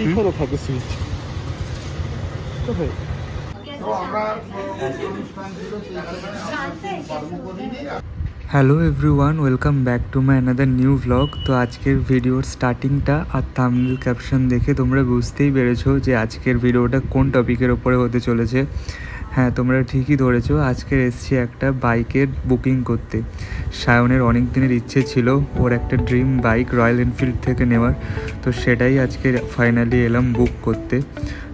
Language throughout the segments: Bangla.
এইখানে থাকে switch. Hello everyone, welcome back to my another new vlog. তো আজকের ভিডিওর স্টার্টিংটা আর থাম্বনেল ক্যাপশন দেখে তোমরা বুঝতেই পেরেছো যে আজকের ভিডিওটা কোন টপিকের ওপরে হতে চলেছে। হ্যাঁ, তোমরা ঠিকই ধরেছো, আজকের এসছি একটা বাইকের বুকিং করতে। সায়নের অনেক দিনের ইচ্ছে ছিল ওর একটা ড্রিম বাইক রয়্যাল এনফিল্ড থেকে নেওয়ার, তো সেটাই আজকে ফাইনালি এলাম বুক করতে।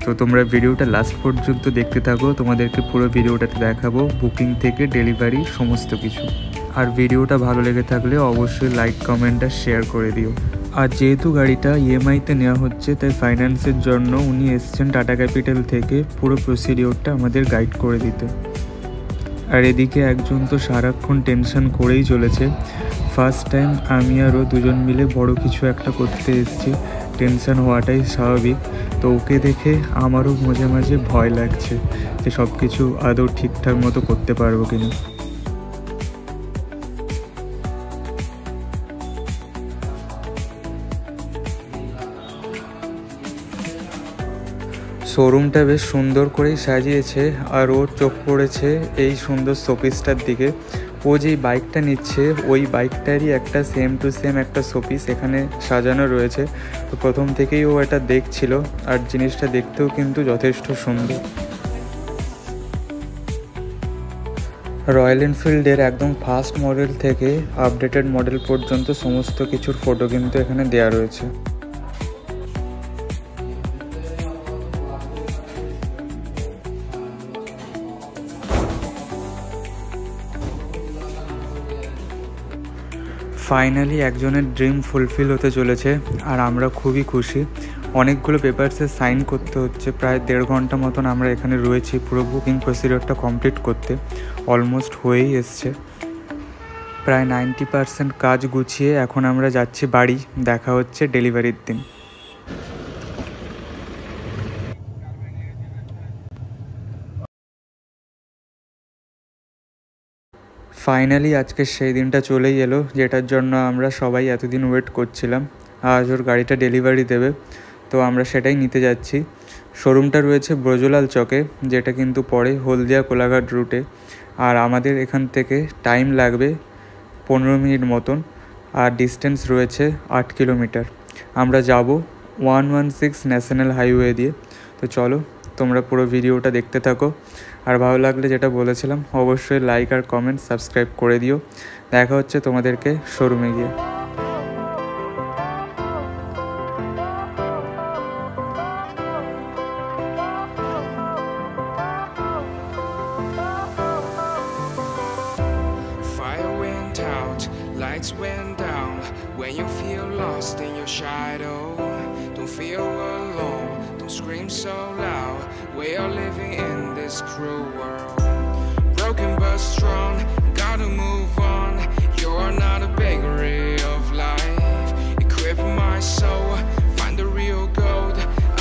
তো তোমরা ভিডিওটা লাস্ট পর্যন্ত দেখতে থাকো, তোমাদেরকে পুরো ভিডিওটাতে দেখাবো বুকিং থেকে ডেলিভারি সমস্ত কিছু। আর ভিডিওটা ভালো লেগে থাকলে অবশ্যই লাইক, কমেন্ট আর শেয়ার করে দিও। আর যেহেতু গাড়িটা ইএমআইতে নেওয়া হচ্ছে, তাই ফাইন্যান্সের জন্য উনি এসছেন টাটা ক্যাপিটাল থেকে পুরো প্রসিডিওরটা আমাদের গাইড করে দিতে। আর এদিকে একজন তো সারাক্ষণ টেনশন করেই চলেছে। ফার্স্ট টাইম আমি আরও দুজন মিলে বড় কিছু একটা করতে এসেছি, টেনশন হওয়াটাই স্বাভাবিক। তো ওকে দেখে আমারও মাঝে মাঝে ভয় লাগছে যে সব কিছু আদৌ ঠিকঠাক মতো করতে পারবো কিনা। শোরুমটা বেশ সুন্দর করেই সাজিয়েছে, আর ওর চোখ পড়েছে এই সুন্দর শোপিসটার দিকে। ও যেই বাইকটা নিচ্ছে ওই বাইকটারই একটা সেম টু সেম একটা শোপিস এখানে সাজানো রয়েছে। তো প্রথম থেকেই ও এটা দেখছিল, আর জিনিসটা দেখতেও কিন্তু যথেষ্ট সুন্দর। রয়্যাল এনফিল্ডের একদম ফার্স্ট মডেল থেকে আপডেটেড মডেল পর্যন্ত সমস্ত কিছুর ফটো কিন্তু এখানে দেওয়া রয়েছে। ফাইনালি একজনের ড্রিম ফুলফিল হতে চলেছে, আর আমরা খুবই খুশি। অনেকগুলো পেপারসে সাইন করতে হচ্ছে, প্রায় 1.5 ঘন্টা মতন আমরা এখানে রয়েছি পুরো বুকিং প্রসিডিওরটা কমপ্লিট করতে। অলমোস্ট হয়েই এসছে, প্রায় 90% কাজ গুছিয়ে এখন আমরা যাচ্ছি বাড়ি। দেখা হচ্ছে ডেলিভারির দিন। ফাইনালি আজকে সেই দিনটা চলেই এলো যেটার জন্য আমরা সবাই এতদিন ওয়েট করছিলাম। আজ ওর গাড়িটা ডেলিভারি দেবে, তো আমরা সেটাই নিতে যাচ্ছি। শোরুমটা রয়েছে ব্রজলাল চকে, যেটা কিন্তু পড়ে হলদিয়া কোলাঘাট রুটে। আর আমাদের এখান থেকে টাইম লাগবে 15 মিনিট মতন, আর ডিস্টেন্স রয়েছে 8 কিলোমিটার। আমরা যাব 116 ন্যাশনাল হাইওয়ে দিয়ে। তো চলো তোমরা পুরো ভিডিওটা দেখতে থাকো, আর ভালো লাগলে যেটা বলেছিলাম অবশ্যই লাইক আর কমেন্ট সাবস্ক্রাইব করে দিও। দেখা হচ্ছে তোমাদেরকে শোরুমে গিয়ে। Fire went out, lights went down. When you feel lost in your shadow, don't feel alone, don't scream so loud. We are living in this cruel world, broken but strong, gotta move on. You're not a bakery of life, equip my soul, find the real gold.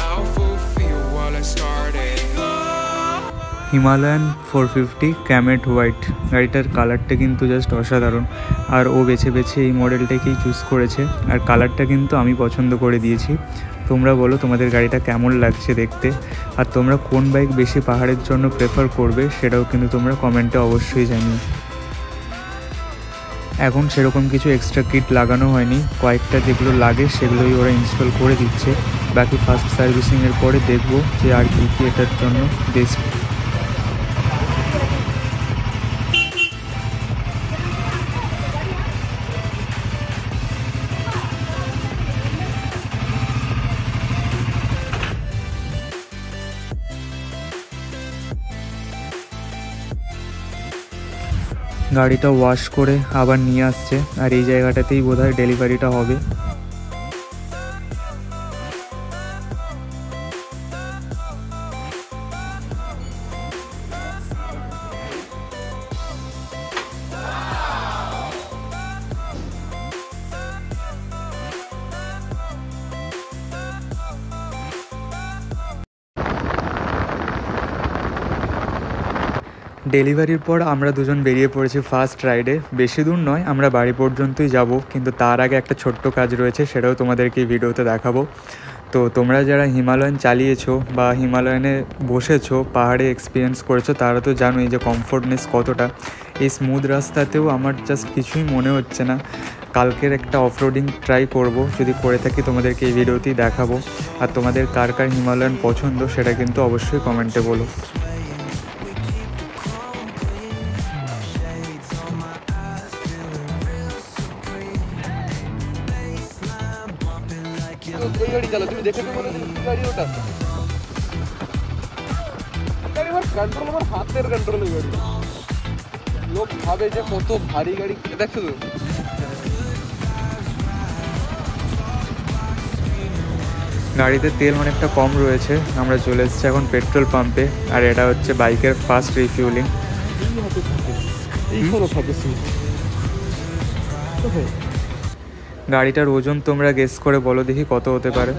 I'll fulfill what I started. Himalayan 450 Kamet white গাড়িটার কালারটা কিন্তু জাস্ট অসাধারণ, আর ও বেছে বেছে এই মডেলটাকেই চুজ করেছে। আর কালারটা কিন্তু আমি পছন্দ করে দিয়েছি। তোমরা বলো তোমাদের গাড়িটা কেমন লাগছে দেখতে, আর তোমরা কোন বাইক বেশি পাহাড়ের জন্য প্রেফার করবে সেটাও কিন্তু তোমরা কমেন্টে অবশ্যই জানিও। এখন সেরকম কিছু এক্সট্রা কিট লাগানো হয়নি, কয়েকটা যেগুলো লাগে সেগুলোই ওরা ইনস্টল করে দিচ্ছে। বাকি ফার্স্ট সার্ভিসিংয়ের পরে দেখবো যে আর কি কি এটার জন্য বেস্ট। গাড়িটা ওয়াশ করে আবার নিয়ে আসছে, আর এই জায়গাটাতেই বোধহয় ডেলিভারিটা হবে। ডেলিভারির পর আমরা দুজন বেরিয়ে পড়েছি ফার্স্ট রাইডে। বেশি দূর নয়, আমরা বাড়ি পর্যন্তই যাব, কিন্তু তার আগে একটা ছোট্ট কাজ রয়েছে, সেটাও তোমাদেরকে এই ভিডিওতে দেখাবো। তো তোমরা যারা হিমালয়ান চালিয়েছো বা হিমালয়ানে বসেছো, পাহাড়ে এক্সপিরিয়েন্স করেছো, তারা তো জানোই যে কমফোর্টনেস কতটা। এই স্মুথ রাস্তাতেও আমার জাস্ট কিছুই মনে হচ্ছে না। কালকের একটা অফরোডিং ট্রাই করব, যদি করে থাকি তোমাদেরকে এই ভিডিওতেই দেখাবো। আর তোমাদের কার কার হিমালয়ান পছন্দ সেটা কিন্তু অবশ্যই কমেন্টে বলো। গাড়ি চালা, তুমি দেখে তো মনে হচ্ছে গাড়ি ওটা গাড়ি আমার কন্ট্রোল, আমার হাতের কন্ট্রোলে গাড়ি। লোক ভাবে যে কত ভারী গাড়ি, দেখছো তো। গাড়িতে তেল অনেকটা কম রয়েছে, আমরা চলে এসেছি এখন পেট্রোল পাম্পে। আর এটা হচ্ছে বাইকের ফার্স্ট রিফিউলিং। গাড়িটার ওজন তোমরা গেস করে বলো দেখি কত হতে পারে।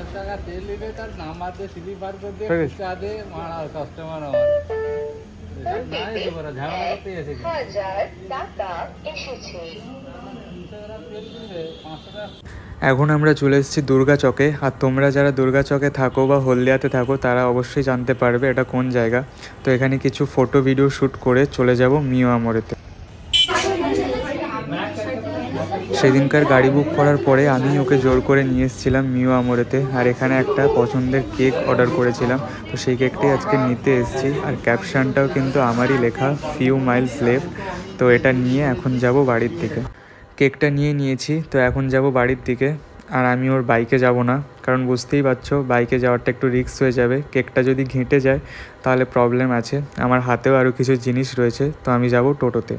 এখন আমরা চলে এসেছি দুর্গা চকে। আর তোমরা যারা দুর্গা চকে থাকো বা হলদিয়াতে থাকো তারা অবশ্যই জানতে পারবে এটা কোন জায়গা। তো এখানে কিছু ফটো ভিডিও শ্যুট করে চলে যাব মিও আমরেতে। সেদিনকার গাড়ি বুক করার পরে আমি ওকে জোর করে নিয়ে এসেছিলাম মিও আমরেতে। আর এখানে একটা পছন্দের কেক অর্ডার করেছিলাম, তো সেই কেকটাই আজকে নিতে এসেছি। আর ক্যাপশনটাও কিন্তু আমারই লেখা, ফিউ মাইলস লেফট। তো এটা নিয়ে এখন যাব বাড়ির দিকে। কেকটা নিয়ে নিয়েছি, তো এখন যাব বাড়ির দিকে। আর আমি ওর বাইকে যাব না, কারণ বুঝতেই পারছো বাইকে যাওয়াটা একটু রিস্ক হয়ে যাবে। কেকটা যদি ঘেঁটে যায় তাহলে প্রবলেম আছে। আমার হাতেও আরও কিছু জিনিস রয়েছে, তো আমি যাব টোটোতে।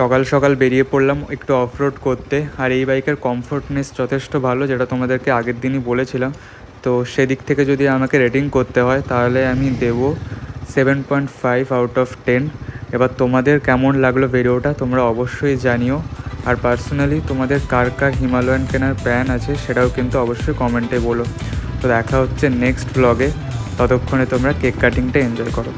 সকাল সকাল বেরিয়ে পড়লাম একটু অফরোড করতে। আর এই বাইকের কমফোর্টনেস যথেষ্ট ভালো, যেটা তোমাদেরকে আগের দিনই বলেছিলাম। তো সেদিক থেকে যদি আমাকে রেটিং করতে হয় তাহলে আমি দেবো 7.5 আউট অফ 10। এবার তোমাদের কেমন লাগলো ভিডিওটা তোমরা অবশ্যই জানিও। আর পার্সোনালি তোমাদের কার কার হিমালয়ান কেনার প্ল্যান আছে সেটাও কিন্তু অবশ্যই কমেন্টে বলো। তো দেখা হচ্ছে নেক্সট ব্লগে, ততক্ষণে তোমরা কেক কাটিংটা এনজয় করো।